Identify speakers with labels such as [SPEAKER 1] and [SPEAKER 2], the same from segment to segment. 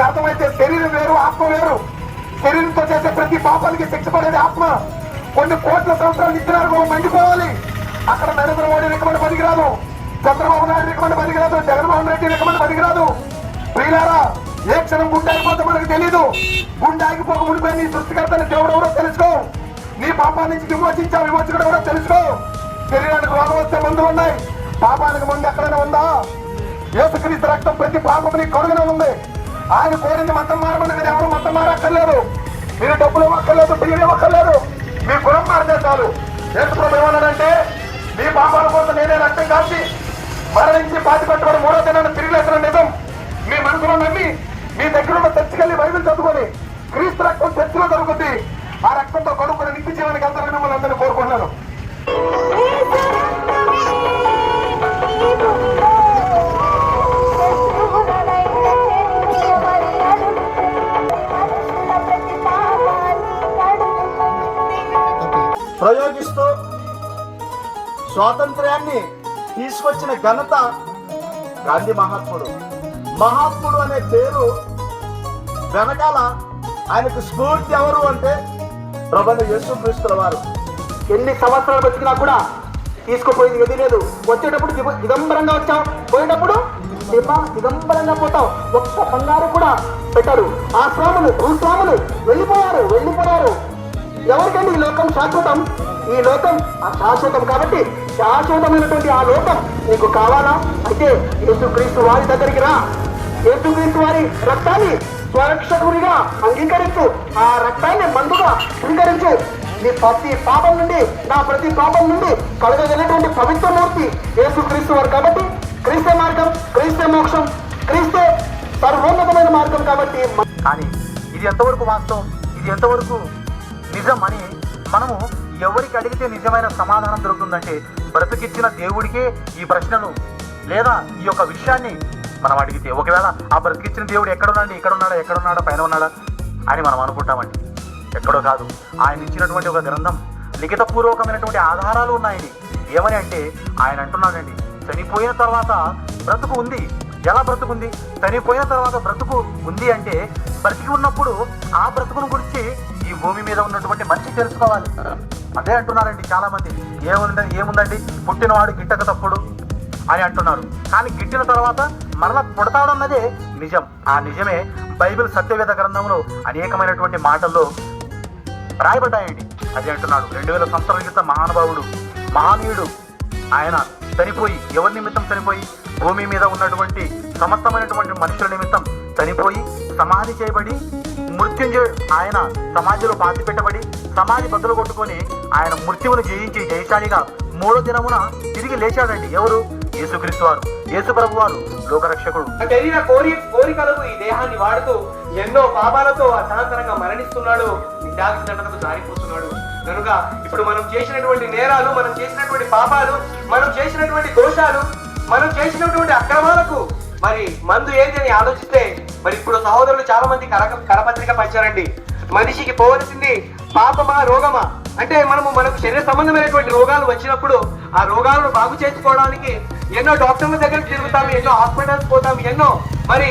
[SPEAKER 1] అర్థమైతే శరీరం వేరు, ఆత్మ వేరు. శరీరంతో చేసే ప్రతి పాపానికి శిక్ష పడేది ఆత్మ. కొన్ని కోట్ల సంవత్సరాలు నిద్రారు మండిపోవాలి. అక్కడ నరేంద్ర మోడీ రికమెండ్ పనికిరాదు, చంద్రబాబు నాయుడు రికమెండ్ పనికిరాదు, జగన్మోహన్ రెడ్డి రికమెండ్ పనికిరాదు. ప్రియులారా, ఏ క్షణం గుండె ఆగిపోతే మనకు తెలీదు. గుండె ఆగిపోక మునిపోయి నీ సృష్టికర్తని దేవుడు ఎవరో తెలుసుకో. నీ పాపాల నుంచి విమోచకుడు ఎవరో తెలుసుకో. శరీరానికి రోగం వస్తే మందులు ఉన్నాయి, పాపానికి మందు ఎక్కడైనా ఉందా? యేసుక్రీస్తు రక్తం ప్రతి పాపని కడుగునే ఉంది. ఆయన కోరింది మతం మారమని, మీరు ఎవరు మతం మారక్కర్లేదు. మీరు డబ్బులు ఇవ్వక్కర్లేదు, బియ్యం ఇవ్వక్కర్లేదు, మీ గుణం మారితే చాలు. యేసు ప్రభు ఏమన్నాడంటే, మీ పాపాల కోసం నేనే రక్తం కాల్చి మరణించి పాతి పెట్టబడి మూడో దినాన్ని తిరిగి లేచిన నిజం మీ మనసులో నమ్మి మీ దగ్గర ఉన్న చర్చికెళ్ళి బైబిల్ చదువుకొని క్రీస్తు రక్తం చర్చిలో దొరుకుతుంది. ఆ రక్తంతో కడుక్కుని నిత్య జీవానికి వెళ్తారని మిమ్మల్ని అందరినీ కోరుకుంటున్నాను.
[SPEAKER 2] ప్రయోగిస్తూ స్వాతంత్ర్యాన్ని తీసుకొచ్చిన ఘనత గాంధీ మహాత్ముడు. మహాత్ముడు అనే పేరు వెనకాల ఆయనకు స్ఫూర్తి ఎవరు అంటే ప్రభువైన యేసుక్రీస్తుల వారు.
[SPEAKER 3] ఎన్ని సంవత్సరాలు బతికినా కూడా తీసుకుపోయింది ఏది లేదు. వచ్చేటప్పుడు దిగంబరంగా వచ్చాం, పోయేటప్పుడు దిగంబరంగా పోతాం. ఒక్క బంగారు కూడా పెట్టారు. ఆ స్వాములు భూస్వాములు వెళ్ళిపోయారు. ఎవరికండి ఈ లోకం శాశ్వతం? ఈ లోకం అశాశ్వతం. కాబట్టి శాశ్వతమైనటువంటి ఆ లోకం నీకు కావాలా అయితే యేసుక్రీస్తు వారి దగ్గరికి రా. యేసుక్రీస్తు వారి రక్తాన్ని స్వరక్షకుడిగా అంగీకరించు. ఆ రక్తాన్ని మందుగా స్వీకరించు. నీ ప్రతి పాపం నుండి, నా ప్రతి పాపం నుండి కలగగలిగినటువంటి పవిత్రమూర్తి యేసుక్రీస్తు వారు. కాబట్టి క్రీస్తే మార్గం, క్రీస్తే మోక్షం, క్రీస్తే సర్వోన్నతమైన మార్గం. కాబట్టి
[SPEAKER 2] కానీ ఇది ఎంతవరకు వాస్తవం, ఇది ఎంతవరకు నిజం అని మనము ఎవరికి అడిగితే నిజమైన సమాధానం దొరుకుతుందంటే బ్రతికిచ్చిన దేవుడికే ఈ ప్రశ్నలు లేదా ఈ యొక్క విషయాన్ని మనం అడిగితే, ఒకవేళ ఆ బ్రతికిచ్చిన దేవుడు ఎక్కడున్నాడా పైన ఉన్నాడా అని మనం అనుకుంటామండి. ఎక్కడో కాదు, ఆయన ఇచ్చినటువంటి ఒక గ్రంథం, లిఖితపూర్వకమైనటువంటి ఆధారాలు ఉన్నాయని. ఏమని అంటే ఆయన అంటున్నాడండి, చనిపోయిన తర్వాత బ్రతుకు ఉంది. ఎలా బ్రతుకుంది? చనిపోయిన తర్వాత బ్రతుకు ఉంది అంటే బ్రతికి ఉన్నప్పుడు ఆ బ్రతుకును గురించి ఈ భూమి మీద ఉన్నటువంటి మనిషి తెలుసుకోవాలి. అదే అంటున్నారండి చాలా మంది. ఏముందండి పుట్టినవాడు గిట్టక తప్పుడు అని అంటున్నారు. కానీ గిట్టిన తర్వాత మరలా పుడతాడన్నదే నిజం. ఆ నిజమే బైబిల్ సత్యవేద గ్రంథంలో అనేకమైనటువంటి మాటల్లో రాయబడ్డాయండి. అదే అంటున్నాడు. 2000 సంవత్సరాల క్రితం మహానుభావుడు, మహనీయుడు ఆయన చనిపోయి, ఎవరి నిమిత్తం చనిపోయి? భూమి మీద ఉన్నటువంటి సమస్తమైనటువంటి మనుషుల నిమిత్తం చనిపోయి సమాధి చేయబడి మృత్యుంజయుడు ఆయన సమాధిలో పాతి పెట్టబడి సమాధి బదులు కొట్టుకొని ఆయన మృత్యువును జయించి జయశాలిగా మూడో దినమున తిరిగి లేచాడండి. ఎవరు? యేసుక్రీస్తు వారు, యేసు ప్రభు వారు, లోకరక్షకుడు.
[SPEAKER 3] శరీర కోరికలకు ఈ దేహాన్ని వాడుతూ ఎన్నో పాపాలతో అసహనంగా మరణిస్తున్నాడు, విద్యార్థులకు జారిపోతున్నాడు. కనుక ఇప్పుడు మనం చేసినటువంటి నేరాలు, మనం చేసినటువంటి పాపాలు, మనం చేసినటువంటి దోషాలు, మనం చేసినటువంటి అక్రమాలకు మరి మందు ఏది అని ఆలోచిస్తే, మరి ఇప్పుడు సహోదరులు చాలా మంది కరపత్రిక పంచారండి. మనిషికి పోవలసింది పాపమా రోగమా అంటే మనకు శరీర సంబంధమైనటువంటి రోగాలు వచ్చినప్పుడు ఆ రోగాలను బాగు చేసుకోవడానికి ఎన్నో డాక్టర్ల దగ్గరికి తిరుగుతాము, ఎన్నో హాస్పిటల్స్ పోతాము, ఎన్నో మరి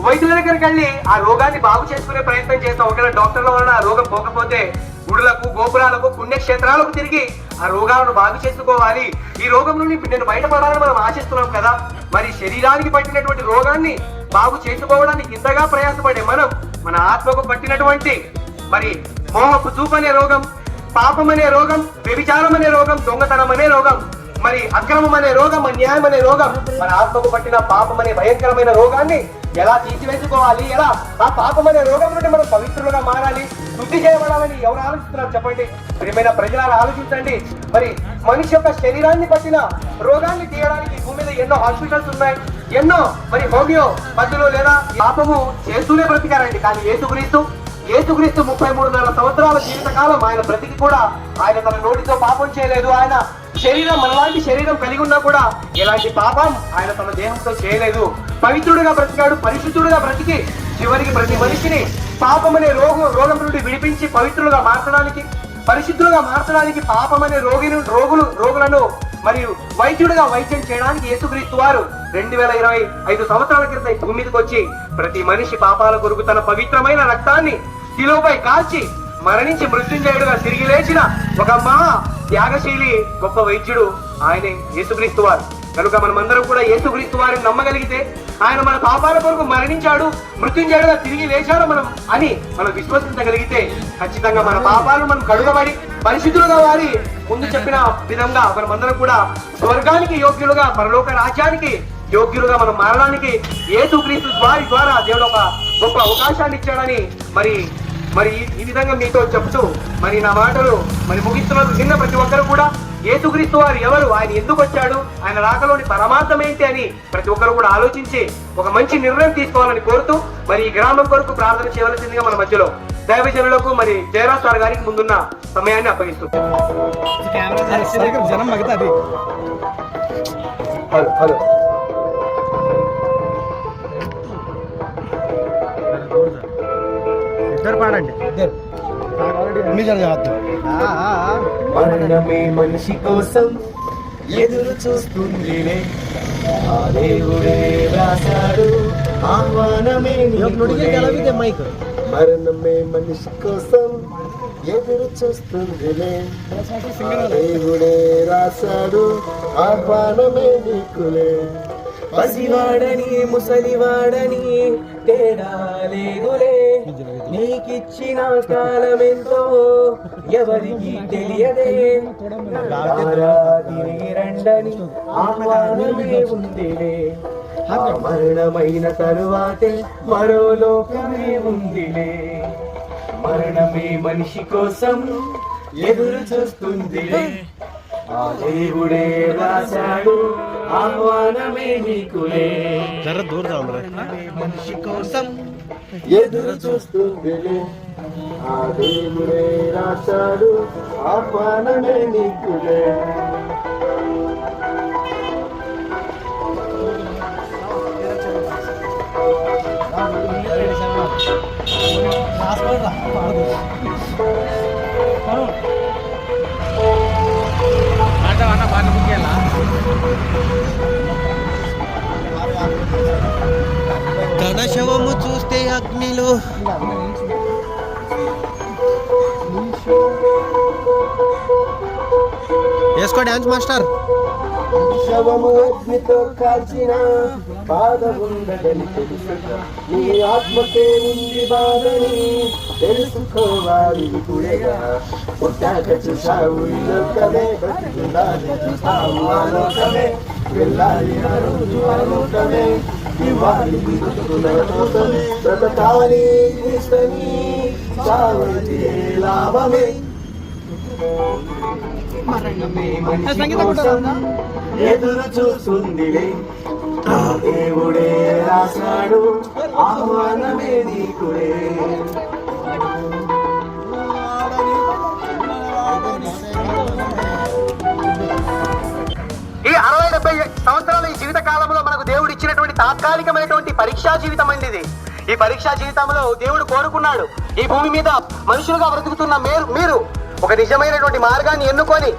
[SPEAKER 3] వైద్యుల దగ్గరికి వెళ్ళి ఆ రోగాన్ని బాగు చేసుకునే ప్రయత్నం చేస్తాం. ఒకవేళ డాక్టర్ల వలన ఆ రోగం పోకపోతే గుడులకు, గోపురాలకు, పుణ్యక్షేత్రాలకు తిరిగి ఆ రోగాలను బాగు చేసుకోవాలి. ఈ రోగం నుండి నేను బయటపడాలని మనం ఆశిస్తున్నాం కదా. మరి శరీరానికి పట్టినటువంటి రోగాన్ని బాగు చేసుకోవడానికి ఇంతగా ప్రయాసపడే మనం మన ఆత్మకు పట్టినటువంటి మరి మోహపు చూపు అనే రోగం, పాపం అనే రోగం, వ్యభిచారం అనే రోగం, దొంగతనం అనే రోగం, మరి అక్రమం అనే రోగం, అన్యాయం అనే రోగం, మన ఆత్మకు పట్టిన పాపం అనే భయంకరమైన రోగాన్ని ఎలా తీసివేసుకోవాలి? ఎలా ఆ పాపం అనే రోగం నుండి మనం పవిత్రులుగా మారాలి, శుద్ధి చేయబడాలని ఎవరు ఆలోచిస్తున్నారు చెప్పండి? ప్రియమైన ప్రజలను ఆలోచించండి. మరి మనిషి యొక్క శరీరాన్ని పట్టిన రోగాన్ని తీయడానికి భూమి మీద ఎన్నో హాస్పిటల్స్ ఉన్నాయి, ఎన్నో మరి హోమియో మందులు లేదా పాపము చేస్తూనే బ్రతికారండి. కానీ యేసుక్రీస్తు 33.5 సంవత్సరాల జీవితకాలం ఆయన బ్రతికి కూడా ఆయన తన నోటితో పాపం చేయలేదు. ఆయన శరీరం మనలాంటి శరీరం కలిగి ఉన్నా కూడా ఎలాంటి పాపం ఆయన తన దేహంతో చేయలేదు. పవిత్రుడిగా బ్రతికాడు, పరిశుద్ధుడిగా బ్రతికి చివరికి ప్రతి మనిషిని పాపం అనే రోగం నుండి విడిపించి పవిత్రులుగా మార్చడానికి, పరిశుద్ధులుగా మార్చడానికి, పాపం అనే రోగులను మరియు వైద్యుడిగా వైద్యం చేయడానికి యేసుక్రీస్తు వారు 2025 సంవత్సరాల క్రితం భూమి మీదకి వచ్చి ప్రతి మనిషి పాపాల కొరకు తన పవిత్రమైన రక్తాన్ని శిలువపై కాల్చి మరణించి మృత్యుంజయుడుగా తిరిగి లేచిన ఒక మహా త్యాగశీలి గొప్ప వైద్యుడు ఆయనే యేసుక్రీస్తు వారు. కనుక మనమందరం కూడా యేసుక్రీస్తు వారిని నమ్మగలిగితే, ఆయన మన పాపాల కొరకు మరణించాడు, మృత్యుంజయుడుగా తిరిగి లేచాడు మనం విశ్వసించగలిగితే, ఖచ్చితంగా మన పాపాలు మనం కడుగబడి పరిశుద్ధులుగా వారి ముందు చెప్పిన విధంగా మనమందరం కూడా స్వర్గానికి యోగ్యులుగా, పరలోక రాజ్యానికి యోగ్యులుగా మనం మారడానికి యేసుక్రీస్తు వారి ద్వారా దేవుడు ఒక గొప్ప అవకాశాన్ని ఇచ్చాడని మరి ఈ విధంగా మీతో చెప్తూ మరి నా మాటలు ముగిస్తున్నారు. నిన్న ప్రతి ఒక్కరు కూడా యేసుక్రీస్తు వారు ఎవరు, ఆయన ఎందుకు వచ్చాడు, ఆయన రాకలోని పరమార్థం ఏంటి అని ప్రతి ఒక్కరు కూడా ఆలోచించి ఒక మంచి నిర్ణయం తీసుకోవాలని కోరుతూ మరి ఈ గ్రామం కొరకు ప్రార్థన చేయవలసిందిగా మన మధ్యలో దైవజనులకు మరి జయరాజ్ సార్ గారికి ముందున్న సమయాన్ని అప్పగిస్తుంది.
[SPEAKER 2] ఇద్దరు పాడండి.
[SPEAKER 4] మరణమే మనిషి కోసం ఎదురు చూస్తుందిలే, ఆ దేవుడే రాశాడు ఆహ్వానమే నీకులే. మరణమే మనిషి కోసం ఎదురు చూస్తుందిలే, ఆ దేవుడే రాశాడు ఆహ్వానమే నీకులే. పసివాడని ముసలివాడని తేడా లేదులే, నీకిచ్చిన కాలమెంతో ఎవరికి తెలియదే. తిరిగి రండని ఆహ్వానమే ఉందిలే, ఆ మరణమైన తరువాతే మరో లోకమే ఉందిలే. మరణమే మనిషి కోసం ఎదురు చూస్తుందిలే, ఆ దేవుడే రాశాడు ఆహ్వానమే నీకులే. మనిషి కోసం ఎదురు చూస్తుందిలే, ఆ దేవుడే రాశాడు ఆహ్వానమే నీకులే.
[SPEAKER 5] తన శవము చూస్తే అగ్నిలో వేసుకో డాన్స్ మాస్టర్.
[SPEAKER 4] శవము అగ్నితో కాల్చిన బాధ ఉండదని తెలుసుగా, నీ ఆత్మకే ఉంది బాధని తెలుసుకోవాలి ఇప్పుడేగా. పుట్టాక చూసావు ఈ లోకమే, బతికుండాలి చూసావు ఆ లోకమే, వెళ్ళాలి ఆ రోజు ఆ లోకమే, ఇవ్వాలి కోసమే, బ్రతకాలి క్రీస్తుని చావైతే లాభమే. మరణమే మనిషి కోసం ఎదురు చూస్తుందిలే, ఆ దేవుడే రాశాడు ఆహ్వానమే నీకులే.
[SPEAKER 2] ఈ 60-70 సంవత్సరాల ఈ జీవిత కాలంలో మనకు దేవుడు ఇచ్చినటువంటి తాత్కాలికమైనటువంటి పరీక్షా జీవితం అండి ఇది. ఈ పరీక్షా జీవితంలో దేవుడు కోరుకున్నాడు, ఈ భూమి మీద మనుషులుగా బ్రతుకుతున్న మీరు ఒక నిజమైనటువంటి మార్గాన్ని ఎన్నుకొని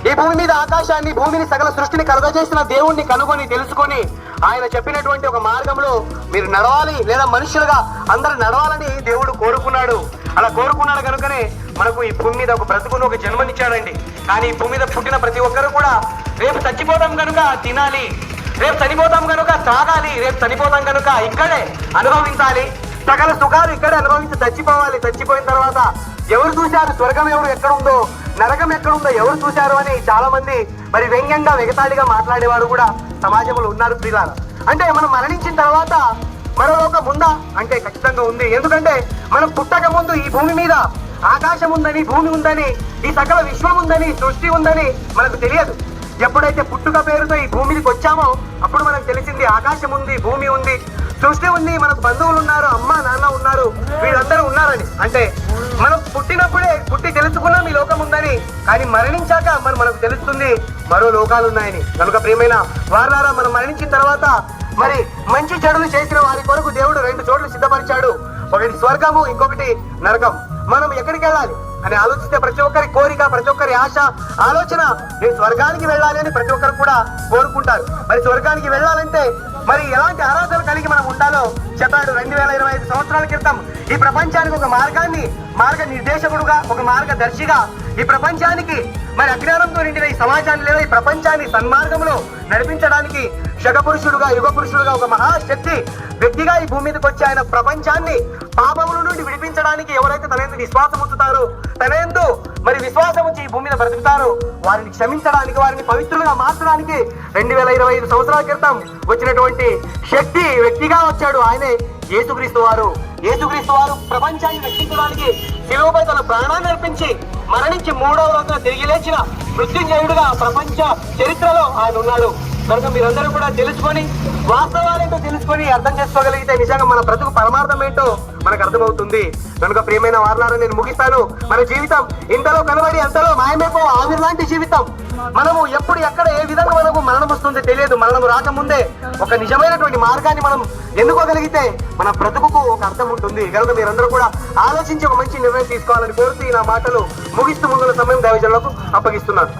[SPEAKER 2] ఈ భూమి మీద ఆకాశాన్ని, భూమిని, సకల సృష్టిని కలుగజేసిన దేవుణ్ణి కనుగొని తెలుసుకొని ఆయన చెప్పినటువంటి ఒక మార్గంలో మీరు నడవాలి, లేదా మనుషులుగా అందరూ నడవాలని దేవుడు కోరుకున్నాడు. అలా కోరుకున్నాడు కనుకనే మనకు ఈ భూమి మీద ఒక బ్రతుకును, ఒక జన్మనిచ్చాడండి. కానీ ఈ భూమి మీద పుట్టిన ప్రతి ఒక్కరు కూడా రేపు చచ్చిపోతాం కనుక తినాలి, రేపు చనిపోతాం కనుక తాగాలి, రేపు చనిపోతాం కనుక ఇక్కడే అనుభవించాలి, సకల సుఖాలు ఇక్కడే అనుభవించి చచ్చిపోవాలి. చచ్చిపోయిన తర్వాత ఎవరు చూశారు స్వర్గం ఎక్కడ ఉందో, నరకం ఎక్కడుందో ఎవరు చూశారు అని చాలా మంది మరి వ్యంగ్యంగా వెగతాళిగా మాట్లాడేవారు కూడా సమాజంలో ఉన్నారు ప్రియులారా. అంటే మనం మరణించిన తర్వాత మరో లోకం ఉందా అంటే ఖచ్చితంగా ఉంది. ఎందుకంటే మనం పుట్టక ముందు ఈ భూమి మీద ఆకాశం ఉందని, భూమి ఉందని, ఈ సకల విశ్వం ఉందని, సృష్టి ఉందని మనకు తెలియదు. ఎప్పుడైతే పుట్టుక పేరుతో ఈ భూమికి వచ్చామో అప్పుడు మనకు తెలిసింది ఆకాశం ఉంది, భూమి ఉంది, సృష్టి ఉంది, మనకు బంధువులు ఉన్నారు, అమ్మ నాన్న ఉన్నారు, వీళ్ళందరూ ఉన్నారని. అంటే మనం పుట్టినప్పుడే పుట్టి తెలుసుకున్నాం ఈ లోకం ఉందని, కానీ మరణించాక మనకు తెలుస్తుంది మరో లోకాలు ఉన్నాయని. కనుక ప్రియమైన వారలారా, మనం మరణించిన తర్వాత మరి మంచి చెడులు చేసిన వారి కొరకు దేవుడు 2 చోట్ల సిద్ధపరిచాడు. ఒకటి స్వర్గము, ఇంకొకటి నరకం. మనం ఎక్కడికి వెళ్ళాలి అని ఆలోచిస్తే ప్రతి ఒక్కరి కోరిక, ప్రతి ఒక్కరి ఆశ, ఆలోచన నేను స్వర్గానికి వెళ్ళాలి అని ప్రతి ఒక్కరు కూడా కోరుకుంటారు. మరి స్వర్గానికి వెళ్ళాలంటే మరి ఎలాంటి అర్హతలు కలిగి మనం ఉండాలో
[SPEAKER 3] గీతలో చెప్పాడు. 2025 సంవత్సరాల క్రితం ఈ ప్రపంచానికి ఒక మార్గ నిర్దేశకుడుగా, ఒక మార్గదర్శిగా, ఈ ప్రపంచానికి మరి అజ్ఞానంతో నిండిన ఈ సమాజాన్ని లేదా ఈ ప్రపంచాన్ని సన్మార్గంలో నడిపించడానికి శగపురుషుడుగా, యుగ పురుషుడుగా, ఒక మహాశక్తి వ్యక్తిగా ఈ భూమి మీదకి వచ్చి ఆయన ప్రపంచాన్ని పాపముల నుండి విడిపించడానికి ఎవరైతే తన యందు విశ్వాసం ఉంచుతారో, తన యందు మరి విశ్వాసం ఉంచి ఈ భూమి మీద బ్రతుకుతారో వారిని క్షమించడానికి, వారిని పవిత్రులుగా మార్చడానికి 2025 సంవత్సరాల క్రితం వచ్చినటువంటి శక్తి వ్యక్తిగా వచ్చాడు. ఆయనే యేసుక్రీస్తు వారు. యేసుక్రీస్తు వారు ప్రపంచాన్ని రక్షించడానికి శిలువపై తన ప్రాణాన్ని అర్పించి మరణించి 3వ రోజున తిరిగి లేచిన మృత్యుంజయుడుగా ప్రపంచ చరిత్రలో ఆయన ఉన్నాడు. కనుక మీరందరూ కూడా తెలుసుకొని, వాస్తవాలేంటో తెలుసుకొని అర్థం చేసుకోగలిగితే నిజంగా మన బ్రతుకు పరమార్థం ఏంటో మనకు అర్థమవుతుంది. కనుక ప్రియమైన వారలారా, నేను ముగిస్తాను. మన జీవితం ఇంతలో కనబడి అంతలో మాయమైపో ఆవిరి లాంటి జీవితం. మనము ఎప్పుడు ఎక్కడ ఏ విధంగా మనకు మరణం వస్తుందో తెలియదు. మరణం రాకముందే ఒక నిజమైనటువంటి మార్గాన్ని మనం ఎన్నుకోగలిగితే మన బ్రతుకుకు ఒక అర్థం ఉంటుంది. కనుక మీరందరూ కూడా ఆలోచించి ఒక మంచి నిర్ణయం తీసుకోవాలని కోరుతూ నా మాటలు ముగిస్తూ ముందున్న సమయం దైవజనులకు అప్పగిస్తున్నాను.